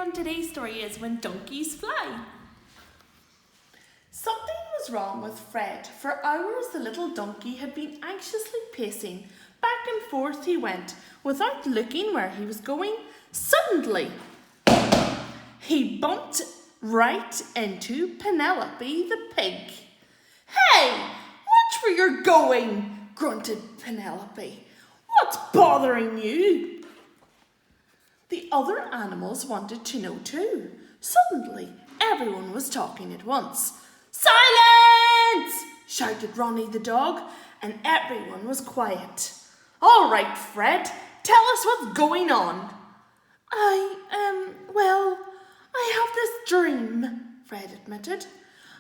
everyone. Today's story is When Donkeys Fly. Something was wrong with Fred. For hours the little donkey had been anxiously pacing. Back and forth he went, without looking where he was going. Suddenly, he bumped right into Penelope the pig. "Hey, watch where you're going," grunted Penelope. "What's bothering you?" The other animals wanted to know too. Suddenly, everyone was talking at once. "Silence!" shouted Ronnie the dog, and everyone was quiet. "All right, Fred, tell us what's going on." I have this dream," Fred admitted.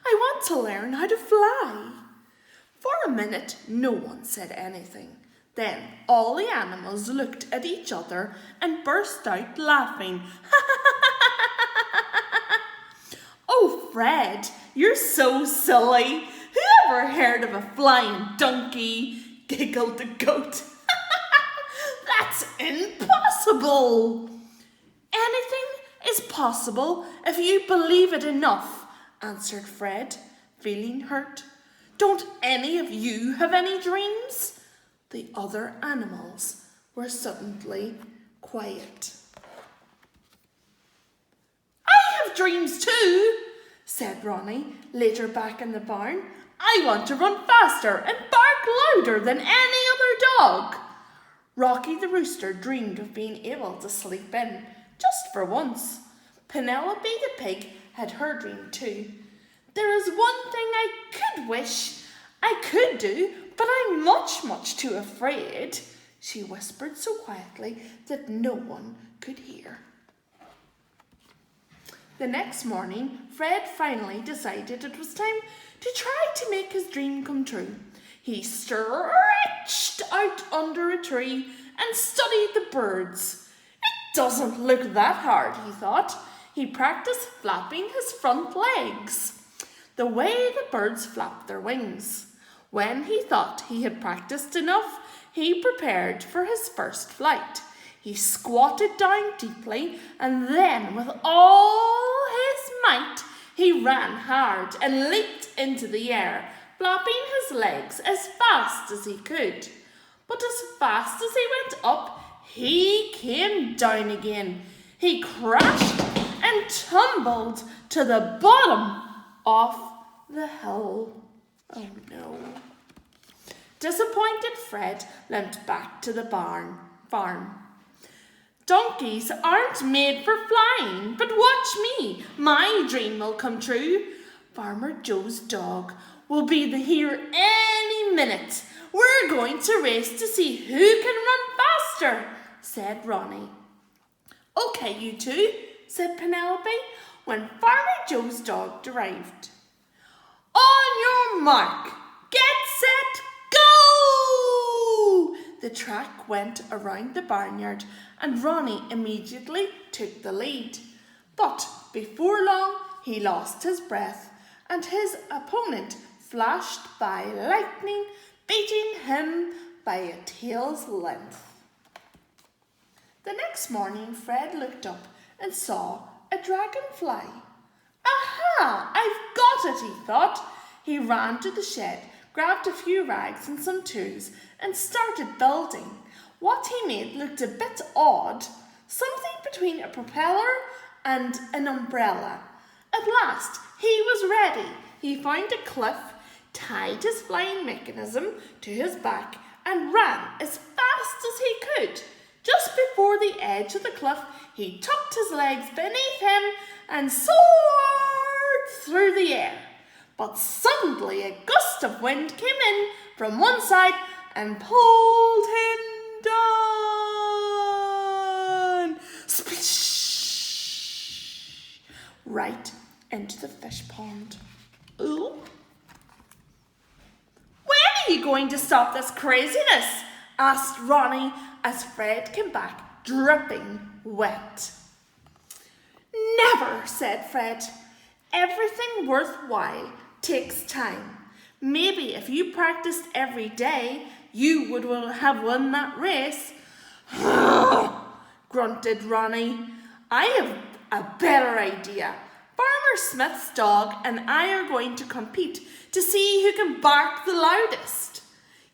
"I want to learn how to fly." For a minute, no one said anything. Then all the animals looked at each other and burst out laughing. "Oh, Fred, you're so silly. Who ever heard of a flying donkey?" giggled the goat. "That's impossible." "Anything is possible if you believe it enough," answered Fred, feeling hurt. "Don't any of you have any dreams?" The other animals were suddenly quiet. "I have dreams too," said Ronnie, later back in the barn. "I want to run faster and bark louder than any other dog." Rocky the rooster dreamed of being able to sleep in, just for once. Penelope the pig had her dream too. "There is one thing I could wish I could do, but I'm much too afraid," she whispered so quietly that no one could hear. The next morning, Fred finally decided it was time to try to make his dream come true. He stretched out under a tree and studied the birds. "It doesn't look that hard," he thought. He practiced flapping his front legs, the way the birds flap their wings. When he thought he had practiced enough, he prepared for his first flight. He squatted down deeply, and then with all his might, he ran hard and leaped into the air, flapping his legs as fast as he could. But as fast as he went up, he came down again. He crashed and tumbled to the bottom of the hill. Oh no. Disappointed, Fred limped back to the farm. "Donkeys aren't made for flying, but watch me. My dream will come true. Farmer Joe's dog will be here any minute. We're going to race to see who can run faster," said Ronnie. "Okay, you two," said Penelope, when Farmer Joe's dog arrived. "On your mark, get set, go!" The track went around the barnyard and Ronnie immediately took the lead. But before long he lost his breath and his opponent flashed by lightning, beating him by a tail's length. The next morning Fred looked up and saw a dragonfly. "Aha! I've got it," he thought. He ran to the shed, grabbed a few rags and some tools, and started building. What he made looked a bit odd, something between a propeller and an umbrella. At last he was ready. He found a cliff, tied his flying mechanism to his back, and ran as fast as he could. Just before the edge of the cliff, he tucked his legs beneath him and soared through the air. But suddenly a gust of wind came in from one side and pulled him down. Splish! Right into the fish pond. "Ooh. When are you going to stop this craziness?" asked Ronnie as Fred came back dripping wet. "Never," said Fred. "Everything worthwhile takes time. Maybe if you practiced every day, you would have won that race." grunted Ronnie. "I have a better idea. Farmer Smith's dog and I are going to compete to see who can bark the loudest.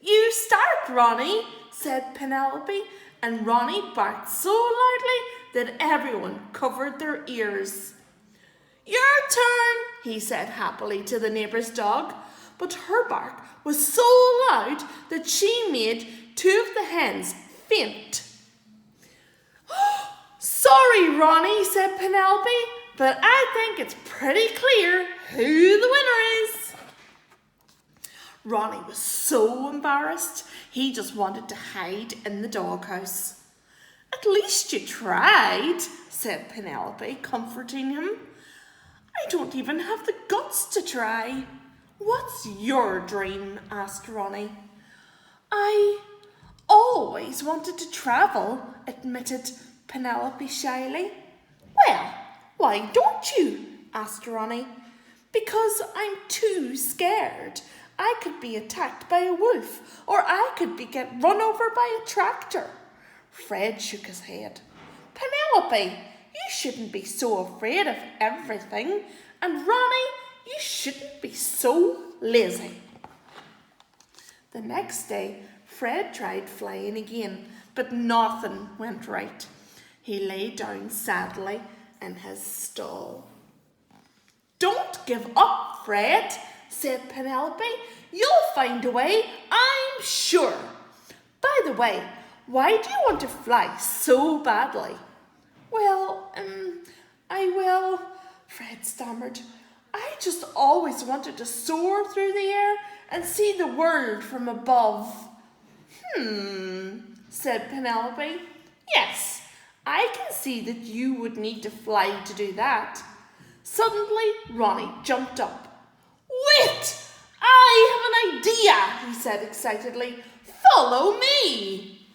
You start, Ronnie, said Penelope, and Ronnie barked so loudly that everyone covered their ears. Your turn, he said happily to the neighbour's dog, but her bark was so loud that she made two of the hens faint. Sorry, Ronnie, said Penelope, but I think it's pretty clear who the winner is. Ronnie was so embarrassed, he just wanted to hide in the doghouse. At least you tried, said Penelope, comforting him. I don't even have the guts to try. What's your dream? Asked Ronnie. I always wanted to travel, admitted Penelope shyly. Well, why don't you? Asked Ronnie. Because I'm too scared. I could be attacked by a wolf, or I could get run over by a tractor. Fred shook his head. Penelope, you shouldn't be so afraid of everything. And Ronnie, you shouldn't be so lazy. The next day, Fred tried flying again, but nothing went right. He lay down sadly in his stall. Don't give up, Fred, said Penelope. You'll find a way, I'm sure. By the way, why do you want to fly so badly? Well, Fred stammered. I just always wanted to soar through the air and see the world from above. Said Penelope. Yes, I can see that you would need to fly to do that. Suddenly, Ronnie jumped up. Wait! I have an idea, he said excitedly. Follow me!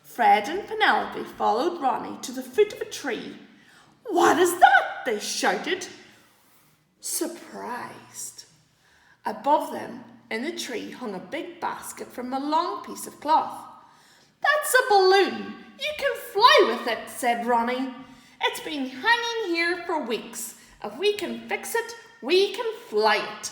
Fred and Penelope followed Ronnie to the foot of a tree. What is that? They shouted, surprised. Above them, in the tree, hung a big basket from a long piece of cloth. That's a balloon. You can fly with it, said Ronnie. It's been hanging here for weeks. If we can fix it, we can fly it.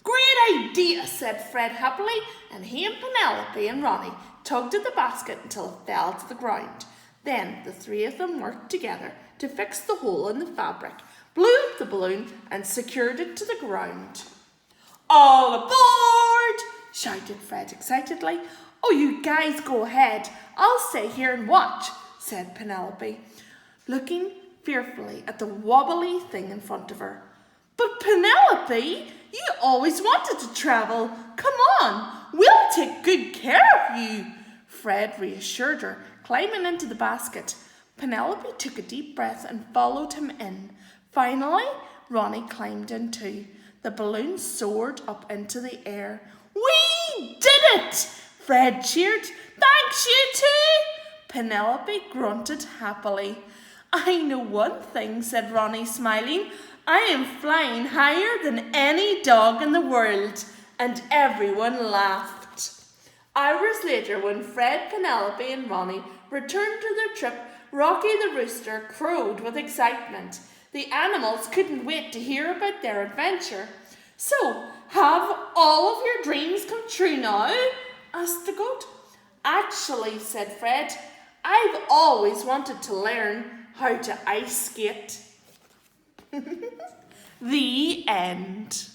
Great idea, said Fred happily, and he and Penelope and Ronnie tugged at the basket until it fell to the ground. Then the three of them worked together to fix the hole in the fabric, blew up the balloon and secured it to the ground. All aboard! Shouted Fred excitedly. Oh, you guys go ahead. I'll stay here and watch, said Penelope, looking fearfully at the wobbly thing in front of her. But Penelope, you always wanted to travel. Come on, we'll take good care of you, Fred reassured her, climbing into the basket. Penelope took a deep breath and followed him in. Finally, Ronnie climbed in too. The balloon soared up into the air. We did it! Fred cheered. Thanks, you two! Penelope grunted happily. I know one thing, said Ronnie, smiling. I am flying higher than any dog in the world. And everyone laughed. Hours later, when Fred, Penelope and Ronnie returned to their trip, Rocky the rooster crowed with excitement. The animals couldn't wait to hear about their adventure. So, have all of your dreams come true now? Asked the goat. Actually, said Fred, I've always wanted to learn how to ice skate. The end.